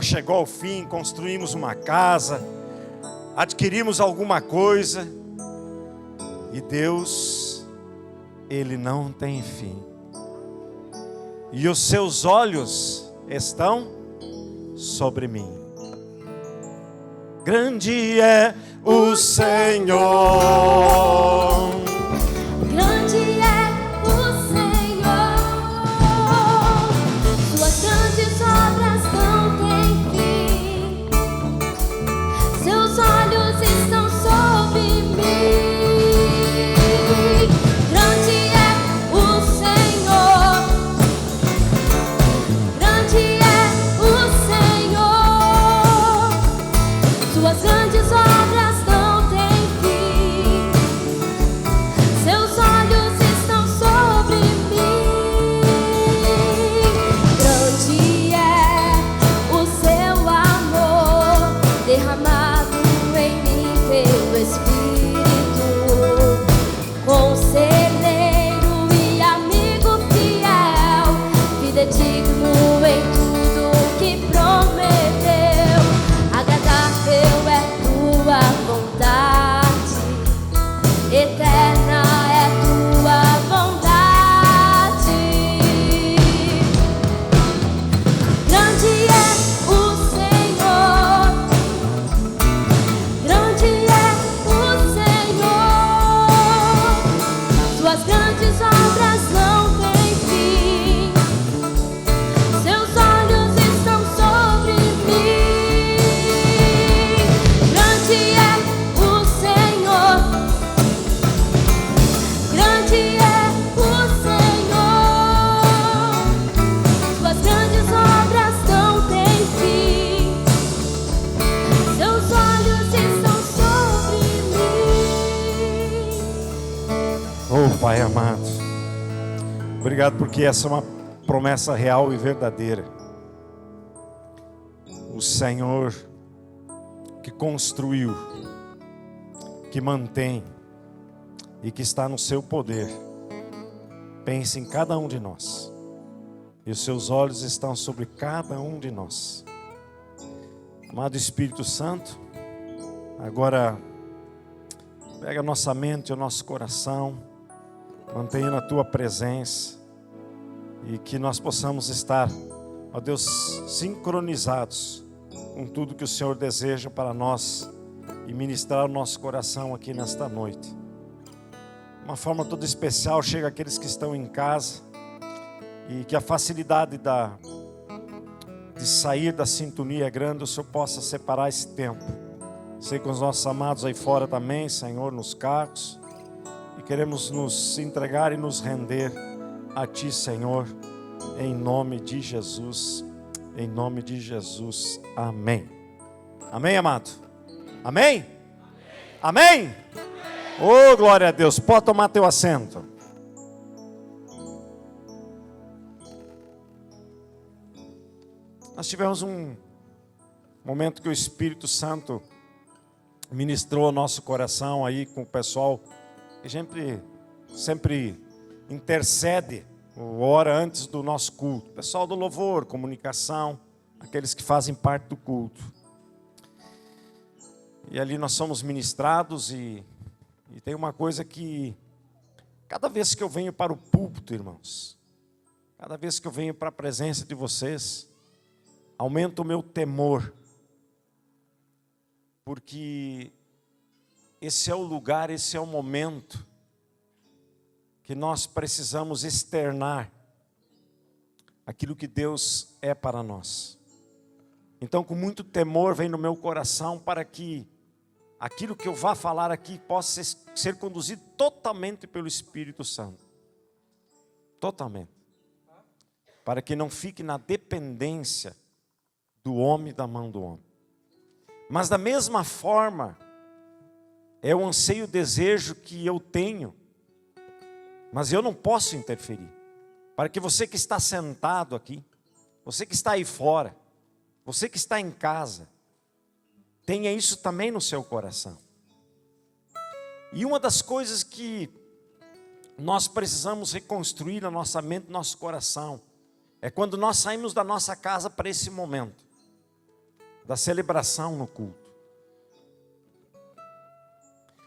Chegou ao fim, construímos uma casa, adquirimos alguma coisa, e Deus, Ele não tem fim, e os seus olhos estão sobre mim. Grande é o Senhor, grande é o Senhor, suas grandes obras não têm fim, seus olhos estão sobre mim. Grande é o Senhor, grande é o Senhor, suas grandes obras não têm fim, seus olhos estão sobre mim. Grande é o seu amor derramado em mim pelo Espírito, conselheiro e amigo fiel, fidedigno em tudo que prometeu. Agradável é tua vontade, eterna é tua bondade. Grande é o Senhor, grande é o Senhor, suas grandes obras não têm fim, seus olhos estão sobre mim. Grande é o Senhor, grande é o Senhor, suas grandes obras não têm fim, seus olhos estão sobre mim. Oh Pai amado, obrigado porque essa é uma promessa real e verdadeira. O Senhor que construiu, que mantém e que está no seu poder, pensa em cada um de nós, e os seus olhos estão sobre cada um de nós. Amado Espírito Santo, agora pega a nossa mente e o nosso coração, mantenha na tua presença, e que nós possamos estar, ó Deus, sincronizados com tudo que o Senhor deseja para nós e ministrar o nosso coração aqui nesta noite. Uma forma toda especial chega àqueles que estão em casa, e que a facilidade de sair da sintonia é grande, o Senhor possa separar esse tempo. Sei com os nossos amados aí fora também, Senhor, nos carros, e queremos nos entregar e nos render a Ti, Senhor, em nome de Jesus, em nome de Jesus, amém. Amém, amado? Amém? Amém? Oh, glória a Deus, pode tomar teu assento. Nós tivemos um momento que o Espírito Santo ministrou ao nosso coração aí com o pessoal que sempre intercede, ora antes do nosso culto. Pessoal do louvor, comunicação, aqueles que fazem parte do culto. E ali nós somos ministrados e tem uma coisa que, cada vez que eu venho para o púlpito, irmãos, cada vez que eu venho para a presença de vocês, aumenta o meu temor, porque esse é o lugar, esse é o momento que nós precisamos externar aquilo que Deus é para nós. Então, com muito temor vem no meu coração para que aquilo que eu vá falar aqui possa ser conduzido totalmente pelo Espírito Santo. Totalmente. Para que não fique na dependência do homem, da mão do homem. Mas da mesma forma, é o anseio, o desejo que eu tenho, mas eu não posso interferir. Para que você que está sentado aqui, você que está aí fora, você que está em casa, tenha isso também no seu coração. E uma das coisas que nós precisamos reconstruir na nossa mente, no nosso coração, é quando nós saímos da nossa casa para esse momento. da celebração no culto.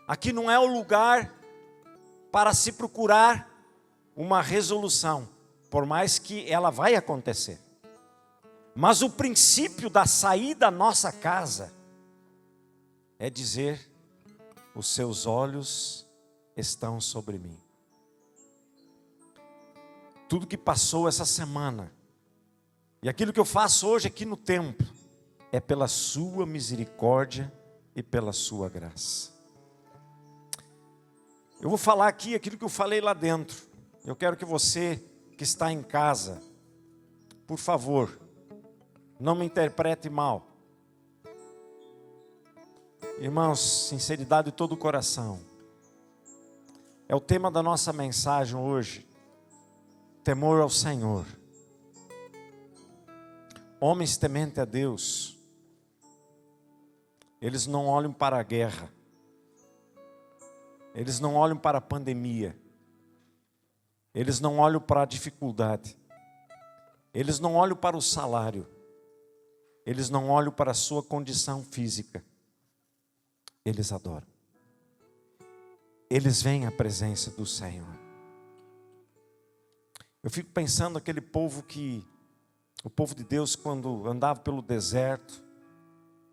Aqui não é o lugar para se procurar uma resolução, por mais que ela vai acontecer. Mas o princípio da saída da nossa casa é dizer: os seus olhos estão sobre mim. Tudo que passou essa semana e aquilo que eu faço hoje aqui no templo é pela sua misericórdia e pela sua graça. Eu vou falar aqui aquilo que eu falei lá dentro. Eu quero que você que está em casa, por favor, não me interprete mal. Irmãos, sinceridade de todo o coração. É o tema da nossa mensagem hoje. Temor ao Senhor. Homens tementes a Deus, eles não olham para a guerra. Eles não olham para a pandemia. Eles não olham para a dificuldade. Eles não olham para o salário. Eles não olham para a sua condição física. Eles adoram. Eles veem a presença do Senhor. Eu fico pensando aquele povo o povo de Deus, quando andava pelo deserto,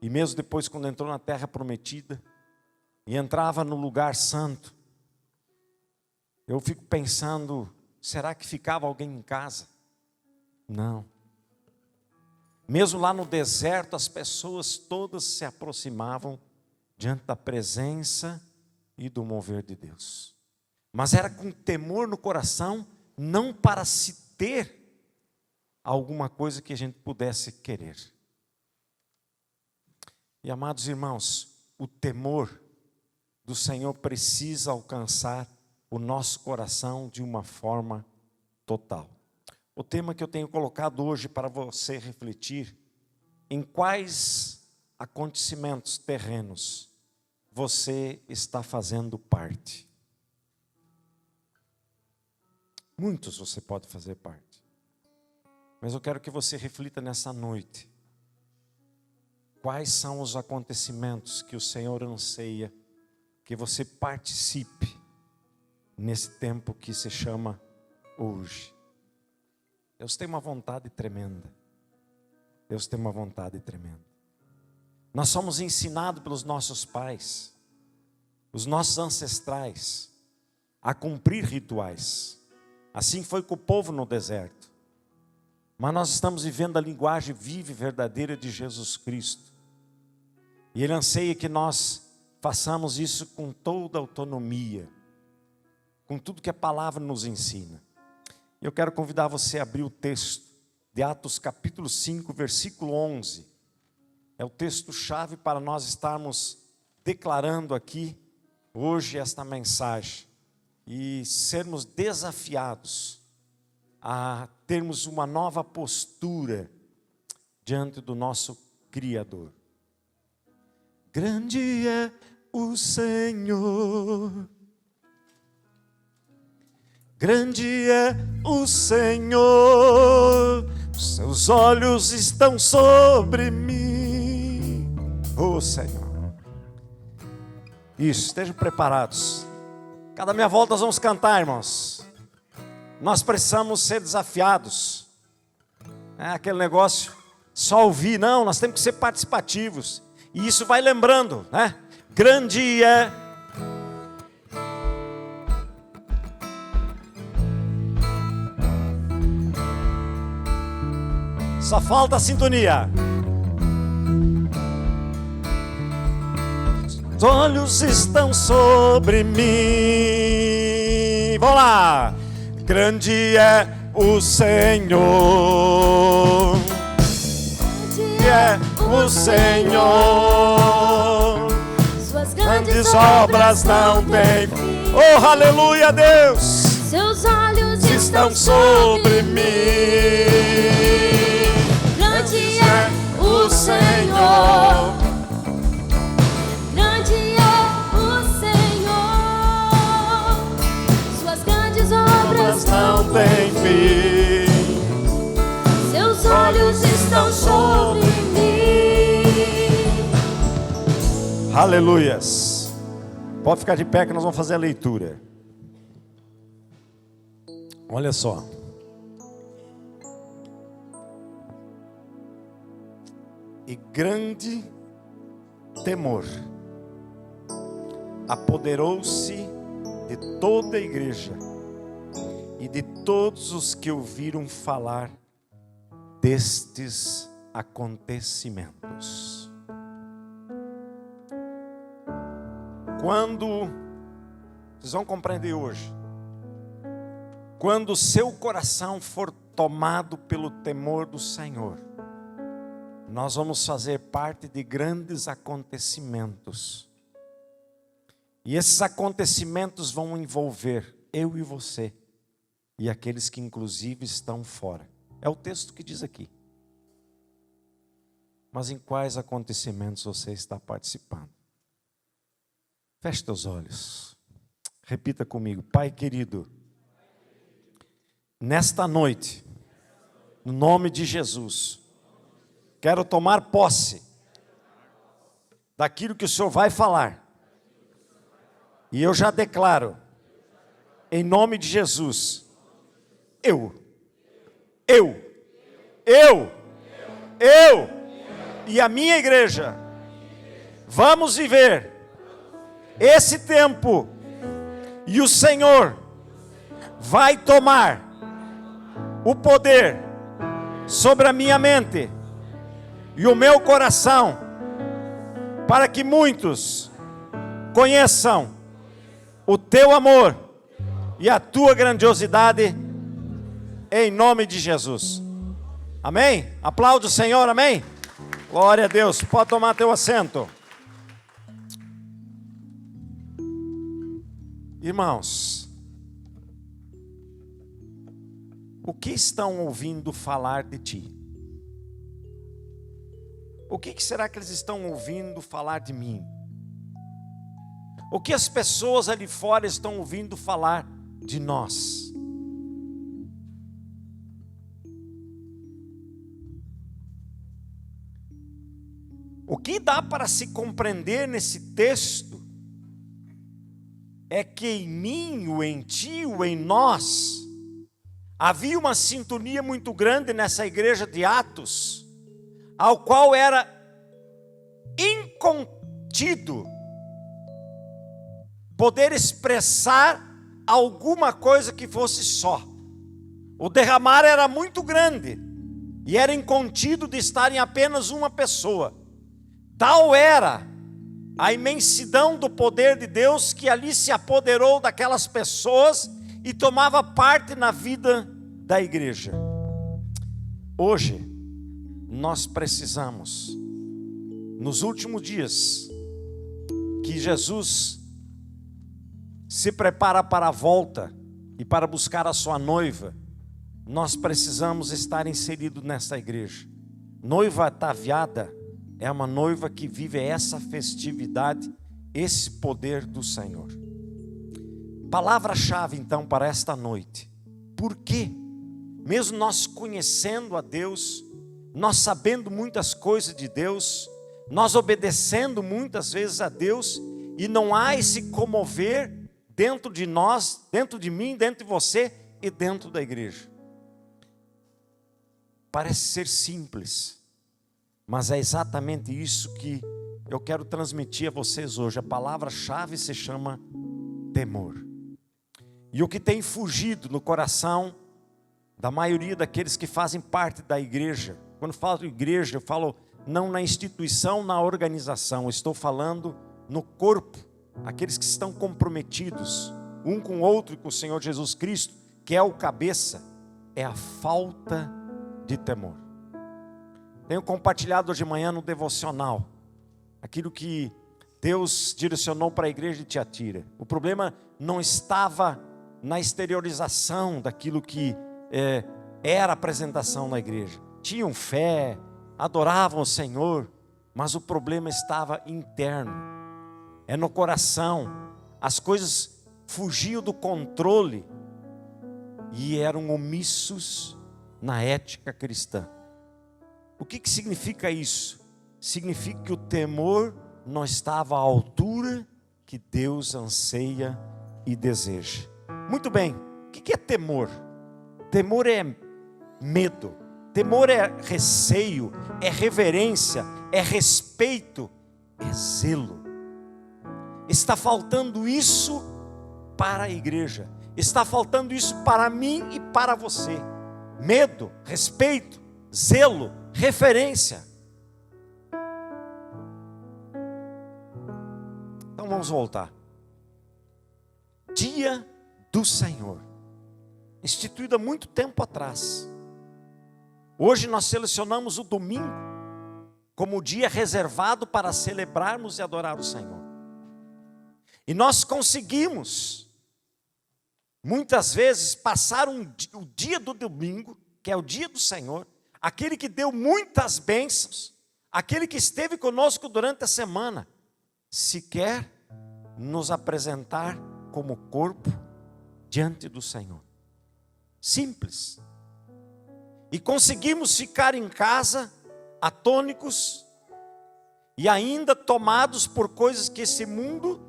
e mesmo depois quando entrou na terra prometida, e entrava no lugar santo, eu fico pensando, será que ficava alguém em casa? Não. Mesmo lá no deserto, as pessoas todas se aproximavam diante da presença e do mover de Deus. Mas era com temor no coração, não para se ter alguma coisa que a gente pudesse querer. E amados irmãos, o temor do Senhor precisa alcançar o nosso coração de uma forma total. O tema que eu tenho colocado hoje para você refletir: em quais acontecimentos terrenos você está fazendo parte? Muitos você pode fazer parte, mas eu quero que você reflita nessa noite. Quais são os acontecimentos que o Senhor anseia que você participe nesse tempo que se chama hoje? Deus tem uma vontade tremenda. Deus tem uma vontade tremenda. Nós somos ensinados pelos nossos pais, os nossos ancestrais, a cumprir rituais. Assim foi com o povo no deserto. Mas nós estamos vivendo a linguagem viva e verdadeira de Jesus Cristo. E Ele anseia que nós façamos isso com toda a autonomia, com tudo que a palavra nos ensina. Eu quero convidar você a abrir o texto de Atos capítulo 5, versículo 11. É o texto-chave para nós estarmos declarando aqui hoje esta mensagem e sermos desafiados a termos uma nova postura diante do nosso Criador. Grande é o Senhor, grande é o Senhor, seus olhos estão sobre mim. Oh Senhor. Isso, estejam preparados. Cada meia volta nós vamos cantar, irmãos. Nós precisamos ser desafiados. É aquele negócio, só ouvir, não, nós temos que ser participativos. E isso vai lembrando, né? Grande é. Só falta a sintonia. Os olhos estão sobre mim. Vamos lá. Grande é o Senhor. Grande é o Senhor. Suas grandes obras não têm fim. Oh, aleluia, Deus. Seus olhos Estão sobre mim. Grande é o Senhor. Grande é o Senhor. Suas grandes obras Não tem fim. Seus olhos estão sobre mim. Aleluias. Pode ficar de pé que nós vamos fazer a leitura. Olha só. E grande temor apoderou-se de toda a igreja e de todos os que ouviram falar destes acontecimentos. Quando, vocês vão compreender hoje, quando o seu coração for tomado pelo temor do Senhor, nós vamos fazer parte de grandes acontecimentos. E esses acontecimentos vão envolver eu e você, e aqueles que inclusive estão fora. É o texto que diz aqui. Mas em quais acontecimentos você está participando? Feche teus olhos. Repita comigo. Pai querido, nesta noite, no nome de Jesus, quero tomar posse daquilo que o Senhor vai falar. E eu já declaro, em nome de Jesus, eu e a minha igreja vamos viver esse tempo, e o Senhor vai tomar o poder sobre a minha mente e o meu coração, para que muitos conheçam o teu amor e a tua grandiosidade, em nome de Jesus. Amém? Aplaude o Senhor, amém? Glória a Deus. Pode tomar teu assento. Irmãos, o que estão ouvindo falar de ti? O que será que eles estão ouvindo falar de mim? O que as pessoas ali fora estão ouvindo falar de nós? O que dá para se compreender nesse texto é que em mim, ou em ti, ou em nós, havia uma sintonia muito grande nessa igreja de Atos, ao qual era incontido poder expressar alguma coisa que fosse só. O derramar era muito grande e era incontido de estar em apenas uma pessoa. Tal era a imensidão do poder de Deus que ali se apoderou daquelas pessoas e tomava parte na vida da igreja. Hoje, nós precisamos, nos últimos dias, que Jesus se prepara para a volta e para buscar a sua noiva, nós precisamos estar inseridos nessa igreja. Noiva ataviada é uma noiva que vive essa festividade, esse poder do Senhor. Palavra-chave então para esta noite. Por quê? Mesmo nós conhecendo a Deus, nós sabendo muitas coisas de Deus, nós obedecendo muitas vezes a Deus, e não há esse comover dentro de nós, dentro de mim, dentro de você e dentro da igreja. Parece ser simples, mas é exatamente isso que eu quero transmitir a vocês hoje. A palavra-chave se chama temor. E o que tem fugido no coração da maioria daqueles que fazem parte da igreja, quando falo igreja, eu falo não na instituição, na organização, eu estou falando no corpo, aqueles que estão comprometidos, um com o outro e com o Senhor Jesus Cristo, que é o cabeça, é a falta de temor. Tenho compartilhado hoje de manhã no devocional aquilo que Deus direcionou para a igreja de Tiatira. O problema não estava na exteriorização daquilo que era a apresentação na igreja. Tinham fé, adoravam o Senhor, mas o problema estava interno, é no coração. As coisas fugiam do controle e eram omissos na ética cristã. O que significa isso? Significa que o temor não estava à altura que Deus anseia e deseja. Muito bem, o que é temor? Temor é medo, temor é receio, é reverência, é respeito, é zelo. Está faltando isso para a igreja, está faltando isso para mim e para você. Medo, respeito, zelo, referência. Então vamos voltar. Dia do Senhor, instituído há muito tempo atrás. Hoje nós selecionamos o domingo como o dia reservado para celebrarmos e adorar o Senhor. E nós conseguimos, muitas vezes, passar o dia do domingo, que é o dia do Senhor, aquele que deu muitas bênçãos, aquele que esteve conosco durante a semana, sequer nos apresentar como corpo diante do Senhor. Simples. E conseguimos ficar em casa atônicos e ainda tomados por coisas que esse mundo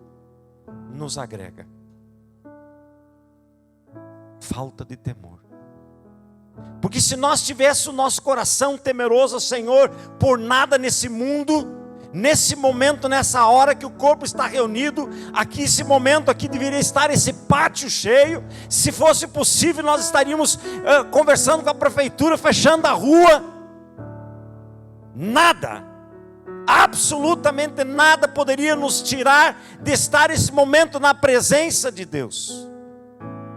nos agrega. Falta de temor. Porque se nós tivéssemos o nosso coração temeroso ao Senhor, por nada nesse mundo, nesse momento, nessa hora que o corpo está reunido, aqui esse momento aqui deveria estar esse pátio cheio. Se fosse possível, nós estaríamos conversando com a prefeitura, fechando a rua. Nada, absolutamente nada poderia nos tirar de estar esse momento na presença de Deus.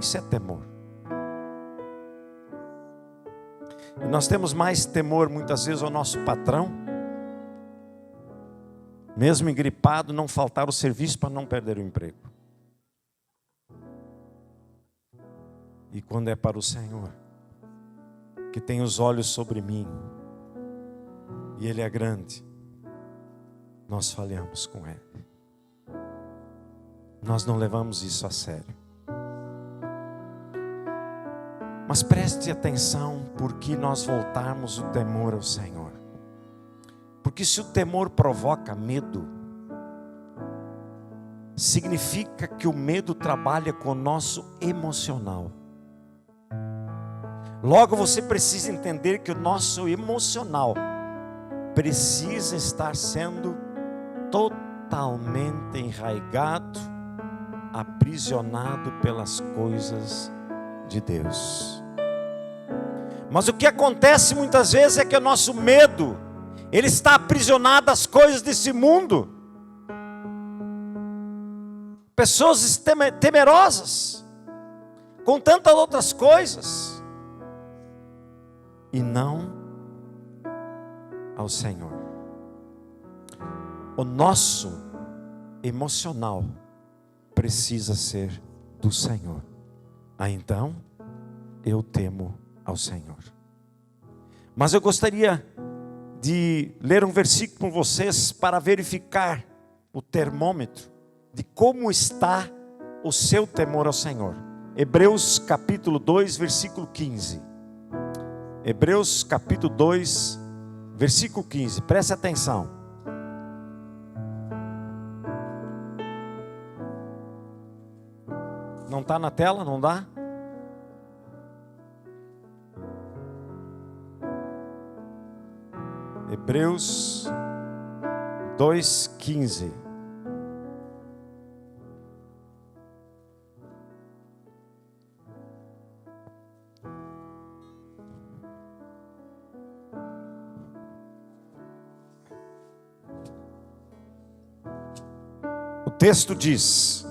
Isso é temor. E nós temos mais temor muitas vezes ao nosso patrão, mesmo engripado, não faltar o serviço para não perder o emprego. E quando é para o Senhor, que tem os olhos sobre mim, e Ele é grande, nós falhamos com Ele. Nós não levamos isso a sério. Mas preste atenção, porque nós voltarmos o temor ao Senhor. Porque se o temor provoca medo, significa que o medo trabalha com o nosso emocional. Logo você precisa entender que o nosso emocional precisa estar sendo totalmente enraigado, aprisionado pelas coisas de Deus. Mas o que acontece muitas vezes é que o nosso medo, ele está aprisionado às coisas desse mundo. Pessoas temerosas, com tantas outras coisas, e não ao Senhor. O nosso emocional precisa ser do Senhor. Então, eu temo ao Senhor. Mas eu gostaria de ler um versículo com vocês para verificar o termômetro de como está o seu temor ao Senhor. Hebreus capítulo 2, versículo 15. Hebreus capítulo 2, versículo 15. Preste atenção. Não está na tela? Não dá? Hebreus 2:15. O texto diz: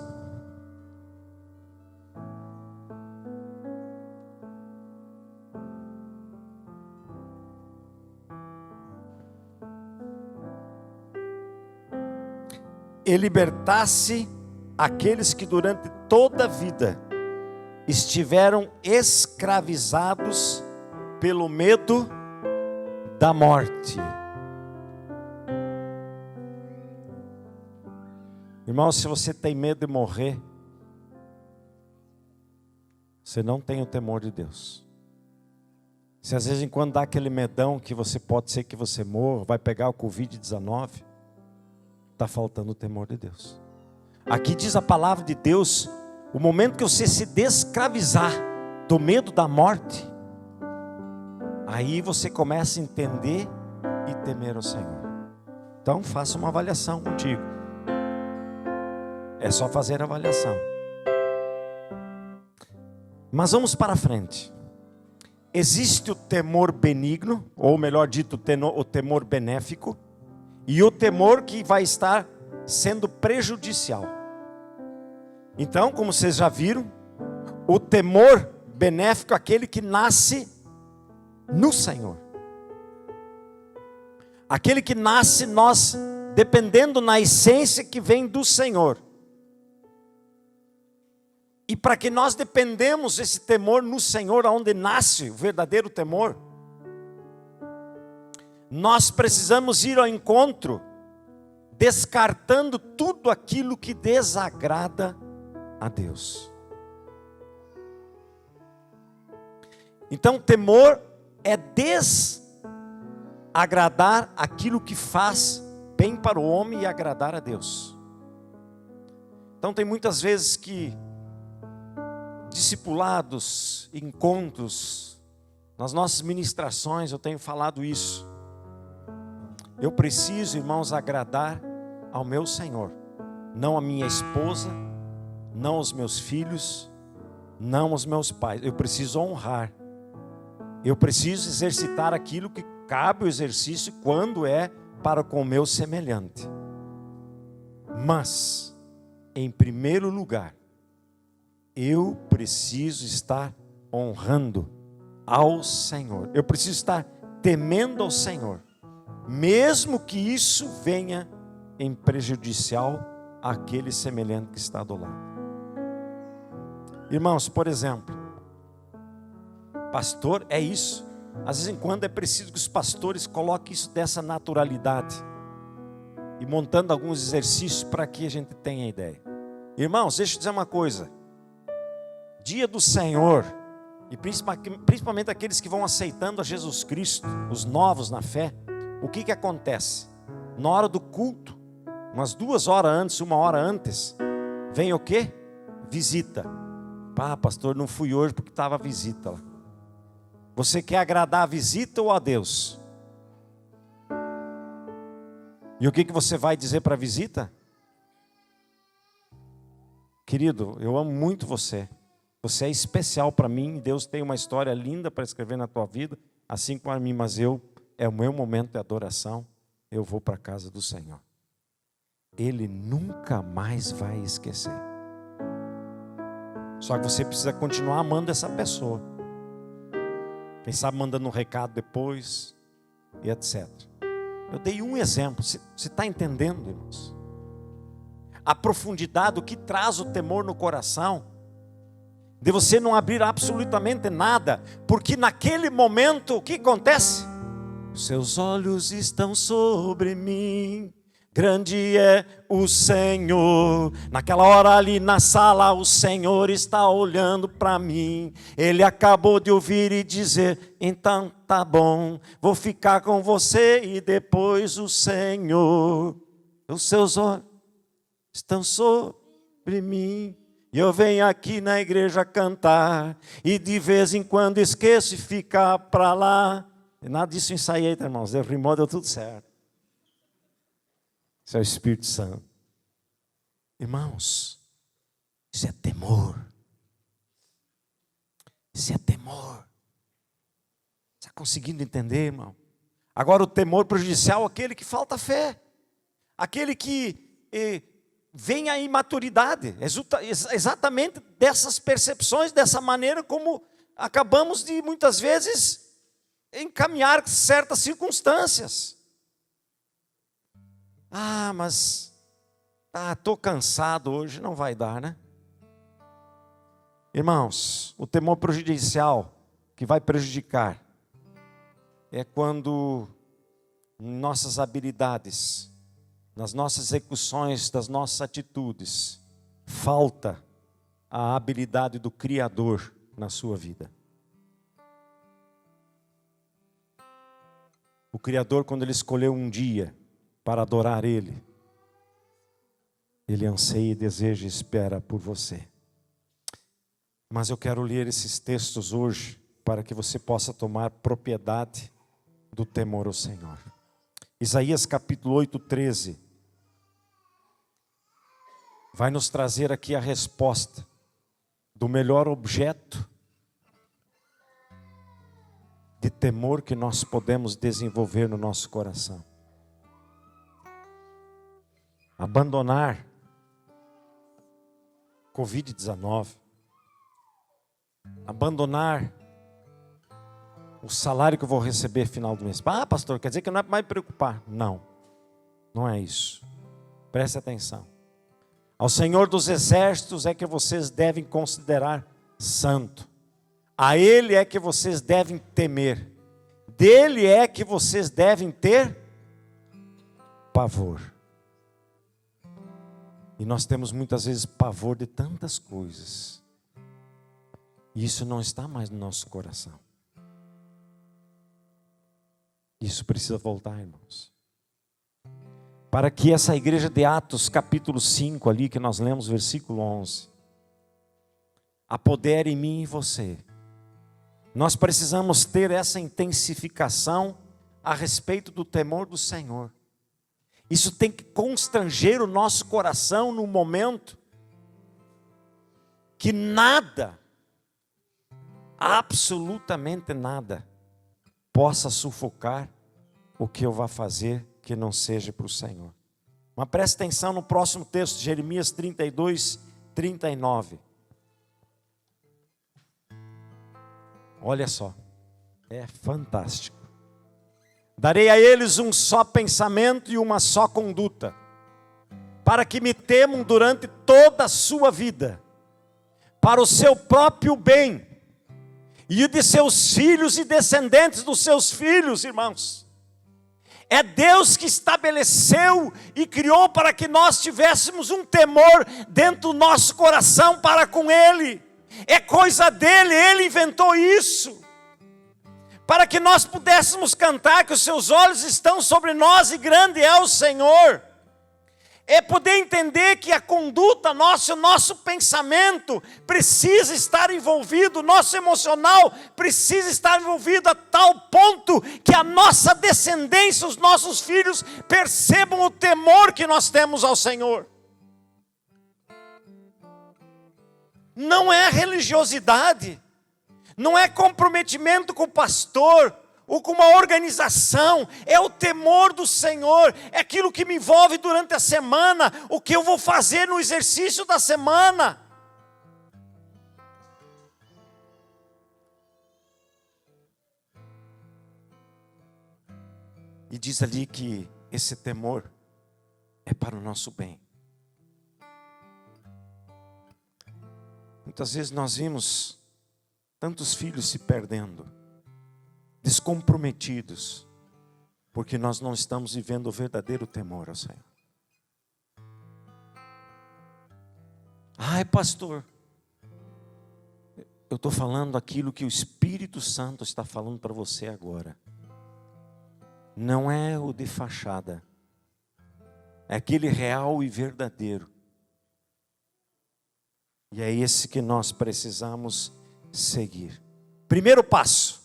e libertasse aqueles que durante toda a vida estiveram escravizados pelo medo da morte. Irmão, se você tem medo de morrer, você não tem o temor de Deus. Se às vezes quando dá aquele medão que você pode ser que você morra, vai pegar o Covid-19, está faltando o temor de Deus. Aqui diz a palavra de Deus, o momento que você se descravizar do medo da morte, aí você começa a entender e temer o Senhor. Então faça uma avaliação contigo. É só fazer a avaliação. Mas vamos para frente. Existe o temor benigno, ou melhor dito, o temor benéfico, e o temor que vai estar sendo prejudicial. Então, como vocês já viram, o temor benéfico é aquele que nasce no Senhor. Aquele que nasce nós, dependendo na essência que vem do Senhor. E para que nós dependemos esse temor no Senhor, aonde nasce o verdadeiro temor, nós precisamos ir ao encontro, descartando tudo aquilo que desagrada a Deus. Então, temor é desagradar aquilo que faz bem para o homem e agradar a Deus. Então, tem muitas vezes que discipulados, encontros, nas nossas ministrações eu tenho falado isso. Eu preciso, irmãos, agradar ao meu Senhor, não a minha esposa, não aos meus filhos, não aos meus pais. Eu preciso honrar. Eu preciso exercitar aquilo que cabe o exercício quando é para com o meu semelhante. Mas, em primeiro lugar, eu preciso estar honrando ao Senhor. Eu preciso estar temendo ao Senhor, mesmo que isso venha em prejudicial àquele semelhante que está do lado. Irmãos, por exemplo, pastor é isso. Às vezes em quando é preciso que os pastores coloquem isso dessa naturalidade e montando alguns exercícios para que a gente tenha ideia. Irmãos, deixa eu dizer uma coisa. Dia do Senhor, e principalmente aqueles que vão aceitando a Jesus Cristo, os novos na fé, o que acontece? Na hora do culto, umas 2 horas antes, 1 hora antes, vem o quê? Visita. Pastor, não fui hoje porque estava a visita lá. Você quer agradar a visita ou a Deus? E o que você vai dizer para a visita? Querido, eu amo muito você. Você é especial para mim. Deus tem uma história linda para escrever na tua vida, assim como a mim. Mas é o meu momento de adoração. Eu vou para a casa do Senhor. Ele nunca mais vai esquecer. Só que você precisa continuar amando essa pessoa. Quem sabe mandando um recado depois e etc. Eu dei um exemplo. Você está entendendo, irmãos? A profundidade, o que traz o temor no coração, de você não abrir absolutamente nada, porque naquele momento, o que acontece? Seus olhos estão sobre mim, grande é o Senhor. Naquela hora ali na sala, o Senhor está olhando para mim. Ele acabou de ouvir e dizer, então tá bom, vou ficar com você. E depois o Senhor, os seus olhos estão sobre mim. E eu venho aqui na igreja cantar, e de vez em quando esqueço e fica para lá. E nada disso ensaiei, tá, irmãos? Deu rimou, deu tudo certo. Isso é o Espírito Santo. Irmãos, isso é temor. Isso é temor. Está conseguindo entender, irmão? Agora o temor prejudicial é aquele que falta fé. Aquele que vem a imaturidade, exatamente dessas percepções, dessa maneira como acabamos de muitas vezes encaminhar certas circunstâncias. Mas estou cansado hoje, não vai dar, né? Irmãos, o temor prejudicial que vai prejudicar é quando nossas habilidades, nas nossas execuções, das nossas atitudes, falta a habilidade do Criador na sua vida. O Criador, quando Ele escolheu um dia para adorar Ele, Ele anseia, deseja e espera por você. Mas eu quero ler esses textos hoje para que você possa tomar propriedade do temor ao Senhor. Isaías capítulo 8, 13. Vai nos trazer aqui a resposta do melhor objeto de temor que nós podemos desenvolver no nosso coração. Abandonar Covid-19, abandonar o salário que eu vou receber no final do mês. Ah, pastor, quer dizer que não é para me preocupar. Não, não é isso. Preste atenção. Ao Senhor dos Exércitos é que vocês devem considerar santo. A Ele é que vocês devem temer. Dele é que vocês devem ter pavor. E nós temos muitas vezes pavor de tantas coisas. E isso não está mais no nosso coração. Isso precisa voltar, irmãos. Para que essa igreja de Atos, capítulo 5, ali que nós lemos, versículo 11, apodere em mim e você. Nós precisamos ter essa intensificação a respeito do temor do Senhor. Isso tem que constranger o nosso coração no momento que nada, absolutamente nada, possa sufocar o que eu vá fazer que não seja para o Senhor. Mas preste atenção no próximo texto, Jeremias 32, 39. Olha só, é fantástico. Darei a eles um só pensamento e uma só conduta, para que me temam durante toda a sua vida, para o seu próprio bem, e o de seus filhos e descendentes dos seus filhos, irmãos. É Deus que estabeleceu e criou para que nós tivéssemos um temor dentro do nosso coração para com Ele. É coisa dele, Ele inventou isso. Para que nós pudéssemos cantar que os seus olhos estão sobre nós e grande é o Senhor. É poder entender que a conduta nossa, o nosso pensamento precisa estar envolvido, o nosso emocional precisa estar envolvido a tal ponto que a nossa descendência, os nossos filhos percebam o temor que nós temos ao Senhor. Não é religiosidade, não é comprometimento com o pastor ou com uma organização, é o temor do Senhor, é aquilo que me envolve durante a semana, o que eu vou fazer no exercício da semana. E diz ali que esse temor é para o nosso bem. Muitas vezes nós vimos tantos filhos se perdendo, descomprometidos, porque nós não estamos vivendo o verdadeiro temor ao Senhor. Ai, pastor, eu estou falando aquilo que o Espírito Santo está falando para você agora. Não é o de fachada, é aquele real e verdadeiro. E é esse que nós precisamos seguir. Primeiro passo,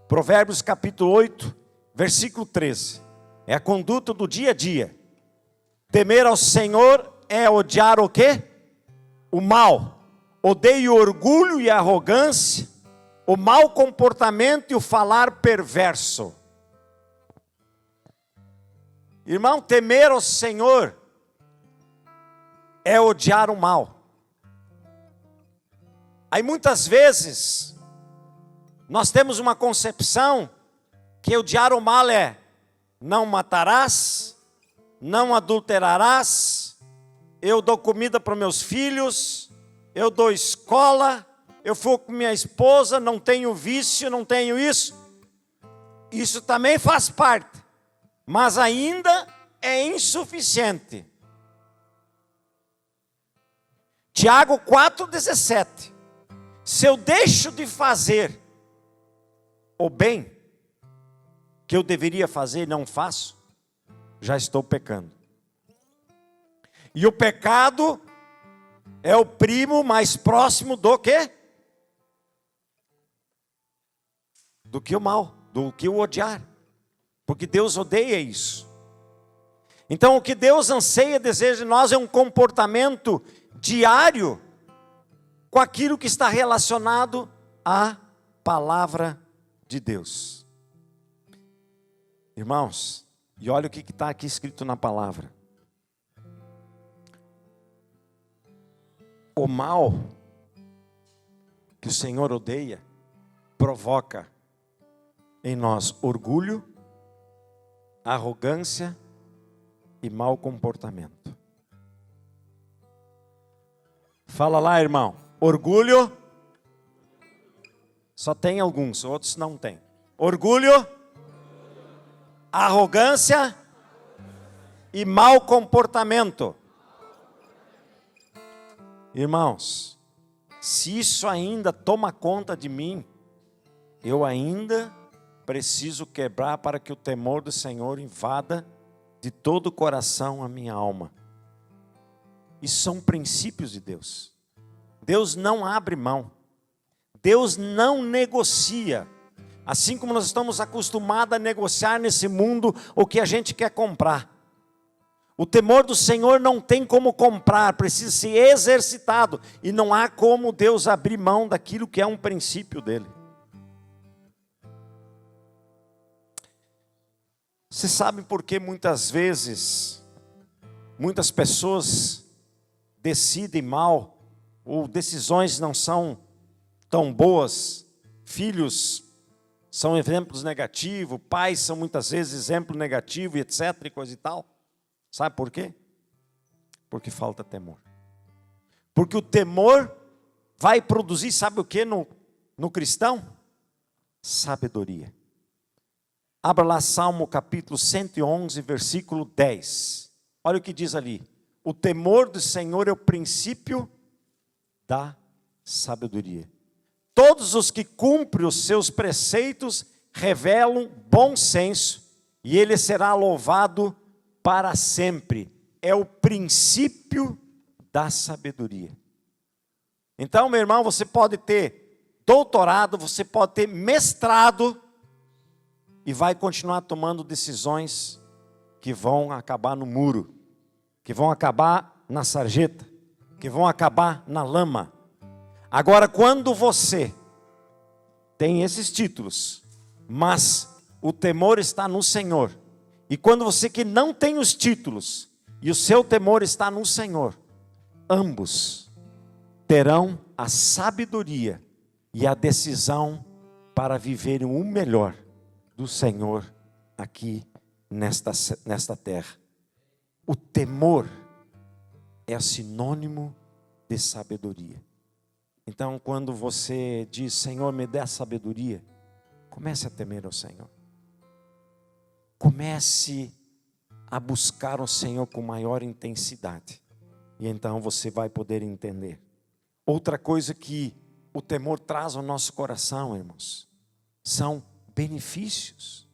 Provérbios capítulo 8, versículo 13. É a conduta do dia a dia. Temer ao Senhor é odiar o quê? O mal. Odeie o orgulho e a arrogância, o mau comportamento e o falar perverso. Irmão, temer ao Senhor é odiar o mal. Aí muitas vezes nós temos uma concepção que odiar o mal é não matarás, não adulterarás, eu dou comida para meus filhos, eu dou escola, eu fico com minha esposa, não tenho vício, não tenho isso. Isso também faz parte, mas ainda é insuficiente. Tiago 4,17. Se eu deixo de fazer o bem que eu deveria fazer e não faço, já estou pecando. E o pecado é o primo mais próximo do quê? Do que o mal, do que o odiar. Porque Deus odeia isso. Então o que Deus anseia, deseja de nós é um comportamento diário com aquilo que está relacionado à palavra de Deus. Irmãos, e olha o que está aqui escrito na palavra. O mal que o Senhor odeia provoca em nós orgulho, arrogância e mau comportamento. Fala lá, irmão. Orgulho. Só tem alguns, outros não tem. Orgulho, arrogância e mau comportamento. Irmãos, se isso ainda toma conta de mim, eu ainda preciso quebrar para que o temor do Senhor invada de todo o coração a minha alma. Isso são princípios de Deus. Deus não abre mão. Deus não negocia. Assim como nós estamos acostumados a negociar nesse mundo o que a gente quer comprar. O temor do Senhor não tem como comprar, precisa ser exercitado. E não há como Deus abrir mão daquilo que é um princípio dele. Você sabe por que muitas vezes, muitas pessoas decidem mal, ou decisões não são tão boas, filhos são exemplos negativos, pais são muitas vezes exemplo negativo, e etc, e coisa e tal? Sabe por quê? Porque falta temor. Porque o temor vai produzir, sabe o que no cristão? Sabedoria. Abra lá Salmo capítulo 111, versículo 10. Olha o que diz ali. O temor do Senhor é o princípio da sabedoria. Todos os que cumprem os seus preceitos revelam bom senso, e ele será louvado para sempre. É o princípio da sabedoria. Então, meu irmão, você pode ter doutorado, você pode ter mestrado, e vai continuar tomando decisões que vão acabar no muro, que vão acabar na sarjeta, que vão acabar na lama. Agora, quando você tem esses títulos, mas o temor está no Senhor, e quando você que não tem os títulos, e o seu temor está no Senhor, ambos terão a sabedoria e a decisão para viverem o melhor do Senhor aqui nesta terra. O temor é sinônimo de sabedoria. Então, quando você diz, Senhor, me dê a sabedoria, comece a temer ao Senhor. Comece a buscar o Senhor com maior intensidade. E então você vai poder entender. Outra coisa que o temor traz ao nosso coração, irmãos, são benefícios.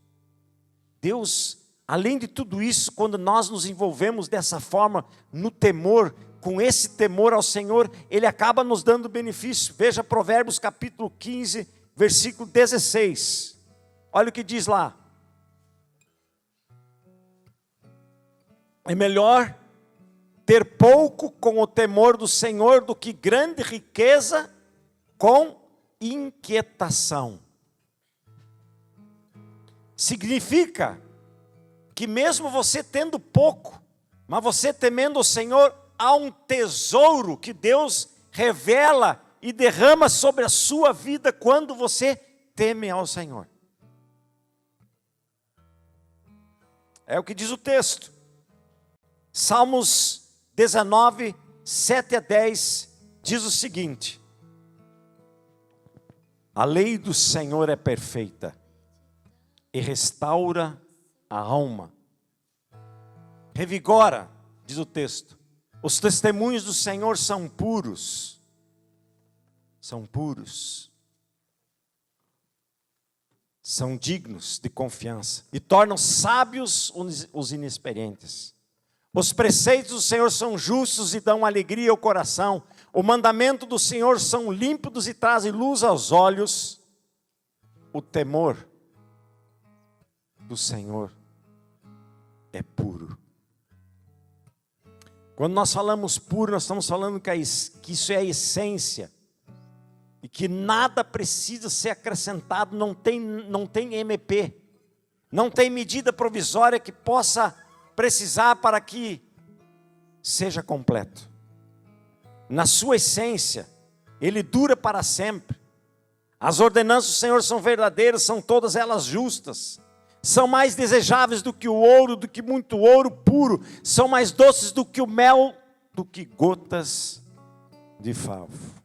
Deus, além de tudo isso, quando nós nos envolvemos dessa forma, no temor, com esse temor ao Senhor, Ele acaba nos dando benefício. Veja Provérbios capítulo 15, versículo 16. Olha o que diz lá. É melhor ter pouco com o temor do Senhor do que grande riqueza com inquietação. Significa que mesmo você tendo pouco, mas você temendo o Senhor, há um tesouro que Deus revela e derrama sobre a sua vida quando você teme ao Senhor. É o que diz o texto. Salmos 19, 7 a 10, diz o seguinte: a lei do Senhor é perfeita e restaura a alma. Revigora, diz o texto. Os testemunhos do Senhor são puros. São puros. São dignos de confiança. E tornam sábios os inexperientes. Os preceitos do Senhor são justos e dão alegria ao coração. O mandamento do Senhor são límpidos e trazem luz aos olhos. O temor do Senhor é puro. Quando nós falamos puro, nós estamos falando que isso é a essência. E que nada precisa ser acrescentado, não tem MP. Não tem medida provisória que possa precisar para que seja completo. Na sua essência, ele dura para sempre. As ordenanças do Senhor são verdadeiras, são todas elas justas. São mais desejáveis do que o ouro, do que muito ouro puro. São mais doces do que o mel, do que gotas de favo.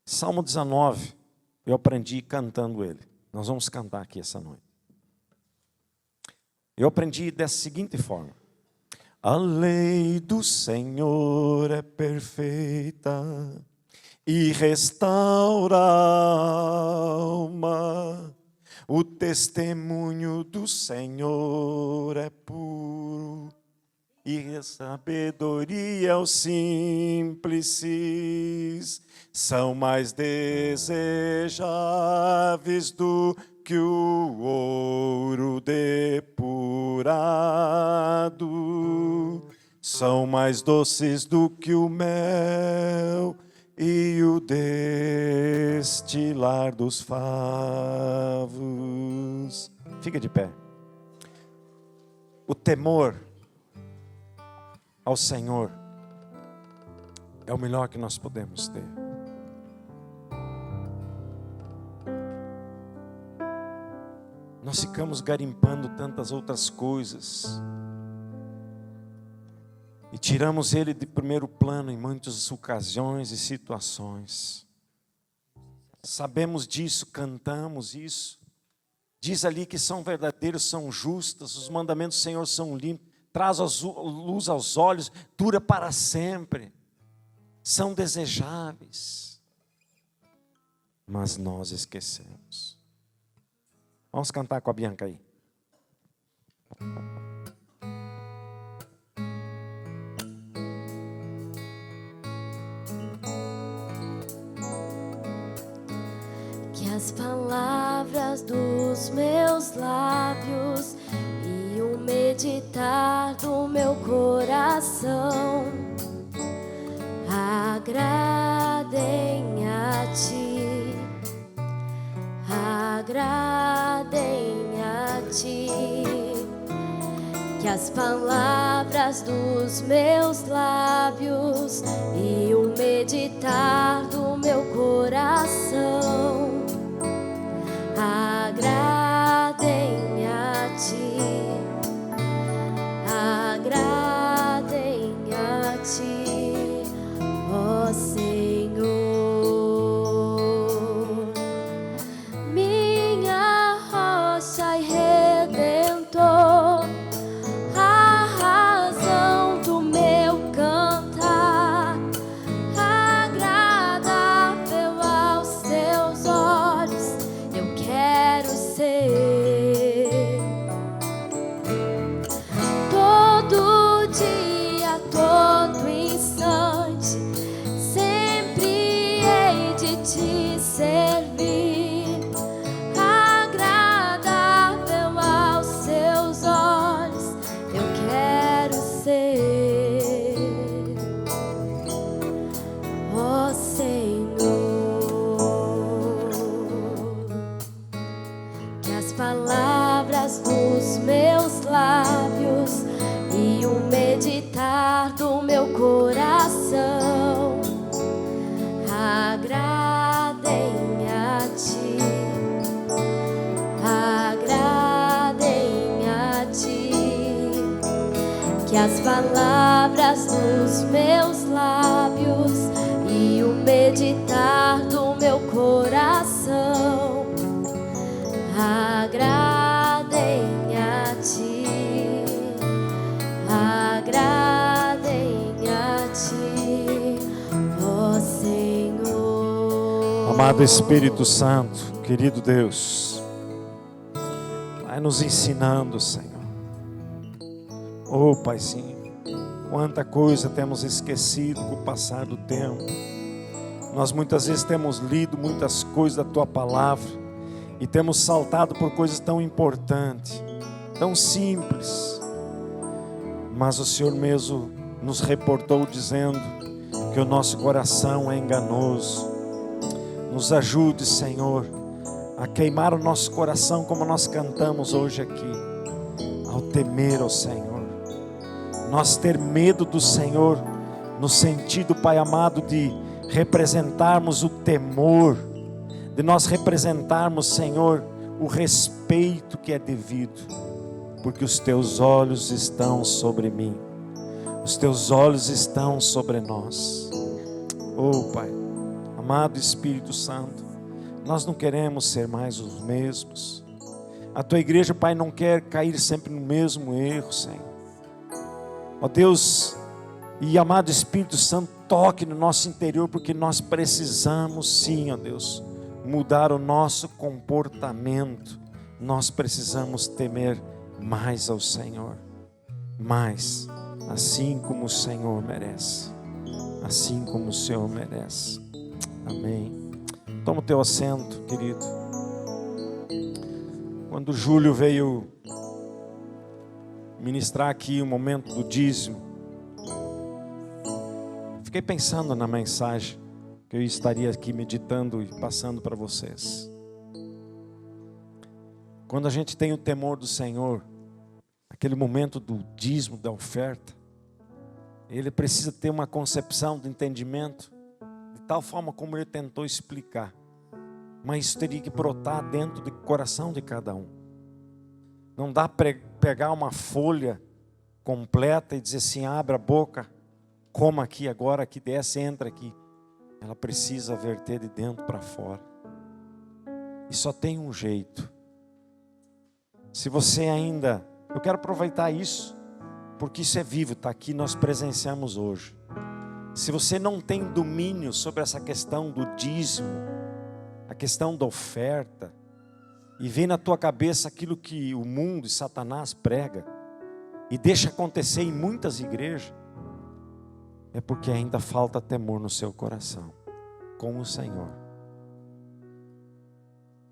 Salmo 19, eu aprendi cantando ele. Nós vamos cantar aqui essa noite. Eu aprendi dessa seguinte forma. A lei do Senhor é perfeita e restaura a alma. O testemunho do Senhor é puro e a sabedoria aos simples são mais desejáveis do que o ouro depurado, são mais doces do que o mel e o destilar dos favos. Fica de pé. O temor ao Senhor é o melhor que nós podemos ter. Nós ficamos garimpando tantas outras coisas e tiramos Ele de primeiro plano em muitas ocasiões e situações. Sabemos disso, cantamos isso. Diz ali que são verdadeiros, são justas, os mandamentos do Senhor são limpos, traz luz aos olhos, dura para sempre, são desejáveis, mas nós esquecemos. Vamos cantar com a Bianca aí. Que as palavras dos meus lábios e o meditar do meu coração agradem a Ti. Agradem a Ti, que as palavras dos meus lábios e o meditar do meu coração agradem a Ti, agradem a Ti, ó Senhor. As palavras dos meus lábios e o meditar do meu coração agradem a Ti, agradem a Ti, ó Senhor. Amado Espírito Santo, querido Deus, vai nos ensinando, Senhor. Oh, Paizinho, quanta coisa temos esquecido com o passar do tempo. Nós muitas vezes temos lido muitas coisas da Tua Palavra e temos saltado por coisas tão importantes, tão simples. Mas o Senhor mesmo nos reportou dizendo que o nosso coração é enganoso. Nos ajude, Senhor, a queimar o nosso coração como nós cantamos hoje aqui, ao temer ao Senhor. Nós ter medo do Senhor, no sentido, Pai amado, de representarmos o temor, de nós representarmos, Senhor, o respeito que é devido, porque os Teus olhos estão sobre mim, os Teus olhos estão sobre nós. Oh, Pai, amado Espírito Santo, nós não queremos ser mais os mesmos. A Tua igreja, Pai, não quer cair sempre no mesmo erro, Senhor. Ó Deus, e amado Espírito Santo, toque no nosso interior, porque nós precisamos sim, ó Deus, mudar o nosso comportamento. Nós precisamos temer mais ao Senhor, mais, assim como o Senhor merece, assim como o Senhor merece. Amém. Toma o teu assento, querido. Quando o Júlio veio ministrar aqui o momento do dízimo, fiquei pensando na mensagem que eu estaria aqui meditando e passando para vocês. Quando a gente tem o temor do Senhor, aquele momento do dízimo, da oferta, ele precisa ter uma concepção de entendimento, de tal forma como ele tentou explicar. Mas isso teria que brotar dentro do coração de cada um. Não dá para pegar uma folha completa e dizer assim, abre a boca, coma aqui agora, que desce, entra aqui. Ela precisa verter de dentro para fora. E só tem um jeito. Se você ainda... Eu quero aproveitar isso, porque isso é vivo, está aqui, nós presenciamos hoje. Se você não tem domínio sobre essa questão do dízimo, a questão da oferta, e vem na tua cabeça aquilo que o mundo e Satanás prega, e deixa acontecer em muitas igrejas, é porque ainda falta temor no seu coração, com o Senhor.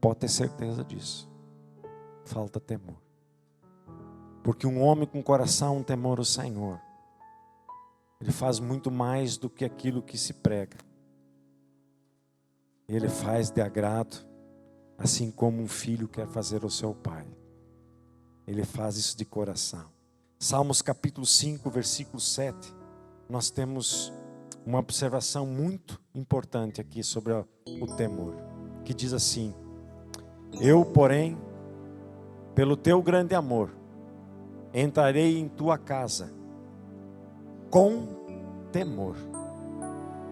Pode ter certeza disso. Falta temor. Porque um homem com coração temor ao Senhor, ele faz muito mais do que aquilo que se prega. Ele faz de agrado, assim como um filho quer fazer ao seu pai. Ele faz isso de coração. Salmos capítulo 5, versículo 7. Nós temos uma observação muito importante aqui sobre o temor. Que diz assim: eu, porém, pelo teu grande amor, entrarei em tua casa com temor.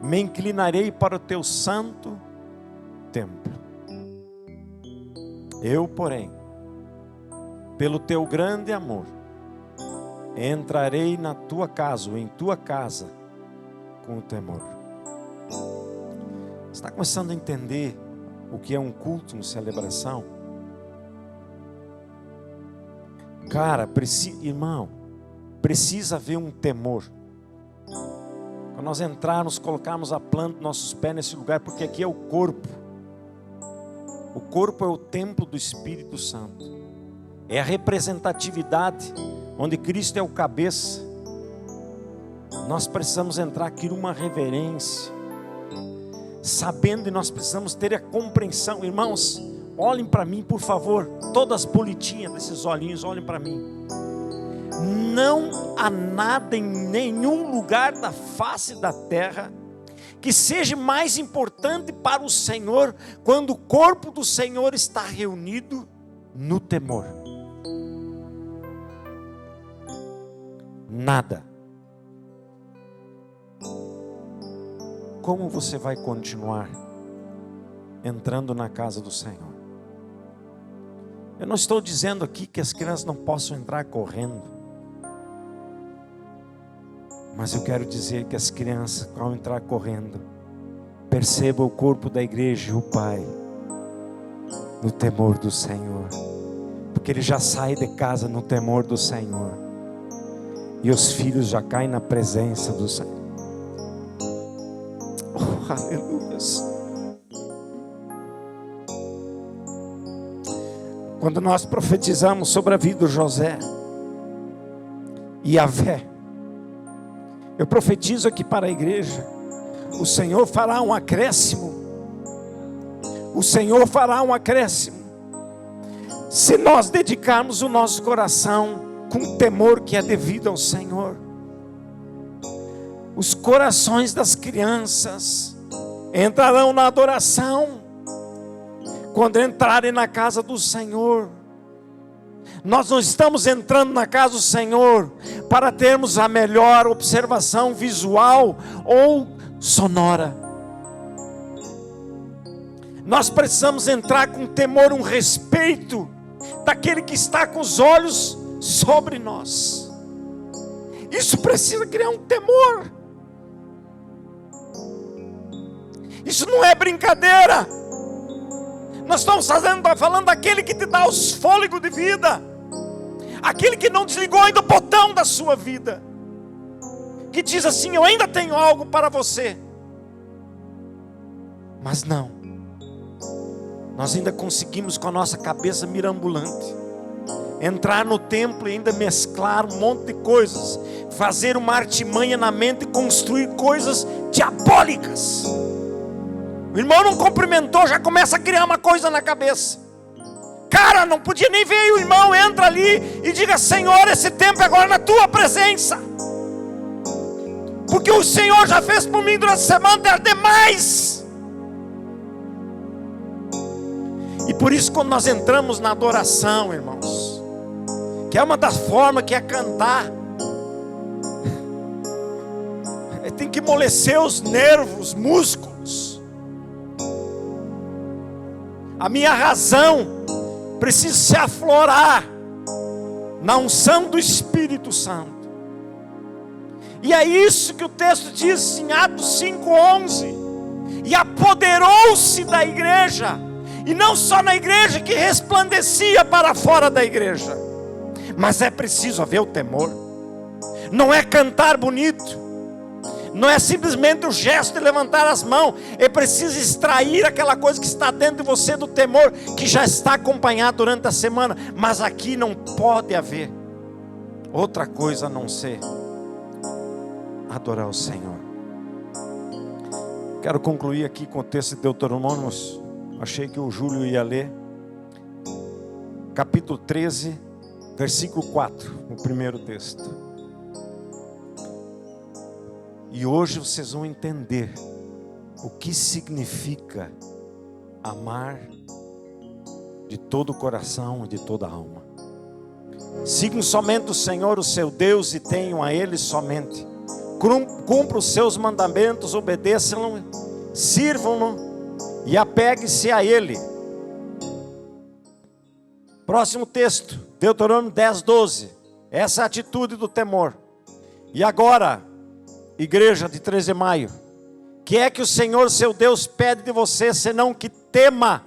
Me inclinarei para o teu santo templo. Eu, porém, pelo teu grande amor, entrarei na tua casa, ou em tua casa, com o temor. Você está começando a entender o que é um culto, uma celebração? Cara, irmão, precisa haver um temor. Quando nós entrarmos, colocarmos a planta dos nossos pés nesse lugar, porque aqui é o corpo. O corpo é o templo do Espírito Santo. É a representatividade, onde Cristo é o cabeça. Nós precisamos entrar aqui numa reverência, sabendo, e nós precisamos ter a compreensão. Irmãos, olhem para mim, por favor. Todas as bolitinhas desses olhinhos, olhem para mim. Não há nada em nenhum lugar da face da terra que seja mais importante para o Senhor quando o corpo do Senhor está reunido no temor. Nada. Como você vai continuar entrando na casa do Senhor? Eu não estou dizendo aqui que as crianças não possam entrar correndo, mas eu quero dizer que as crianças, ao entrar correndo, percebam o corpo da igreja e o Pai no temor do Senhor, porque ele já sai de casa no temor do Senhor. e os filhos já caem na presença do Senhor. Oh, aleluia. Quando nós profetizamos sobre a vida do José e Yahvé, eu profetizo aqui para a igreja: o Senhor fará um acréscimo. O Senhor fará um acréscimo. Se nós dedicarmos o nosso coração com o temor que é devido ao Senhor. Os corações das crianças entrarão na adoração quando entrarem na casa do Senhor. Nós não estamos entrando na casa do Senhor para termos a melhor observação visual ou sonora. Nós precisamos entrar com temor, um respeito daquele que está com os olhos sobre nós. Isso precisa criar um temor. Isso não é brincadeira. Nós estamos falando daquele que te dá os fôlegos de vida, aquele que não desligou ainda o botão da sua vida, que diz assim: eu ainda tenho algo para você. Mas não, nós ainda conseguimos com a nossa cabeça mirambulante entrar no templo e ainda mesclar um monte de coisas, fazer uma artimanha na mente e construir coisas diabólicas. O irmão não cumprimentou, já começa a criar uma coisa na cabeça. Cara, não podia nem ver. O irmão entra ali e diga: Senhor, esse tempo é agora na tua presença, porque o Senhor já fez por mim durante a semana, é demais. E por isso, quando nós entramos na adoração, irmãos, que é uma das formas que é cantar, tem que amolecer os nervos, os músculos. A minha razão precisa se aflorar na unção do Espírito Santo. E é isso que o texto diz em Atos 5:11. E apoderou-se da igreja, e não só na igreja que resplandecia para fora da igreja, mas é preciso haver o temor. Não é cantar bonito, não é simplesmente o gesto de levantar as mãos. É preciso extrair aquela coisa que está dentro de você, do temor que já está acompanhado durante a semana. Mas aqui não pode haver outra coisa a não ser adorar o Senhor. Quero concluir aqui com o texto de Deuteronômios. Achei que o Júlio ia ler. Capítulo 13, versículo 4, o primeiro texto. E hoje vocês vão entender o que significa amar de todo o coração e de toda a alma. Sigam somente o Senhor, o seu Deus, e tenham a Ele somente. Cumpram os seus mandamentos, obedeçam-no, sirvam-no e apeguem-se a Ele. Próximo texto, Deuteronômio 10:12. Essa é a atitude do temor. E agora, igreja de 13 de maio, que é que o Senhor seu Deus pede de você, senão que tema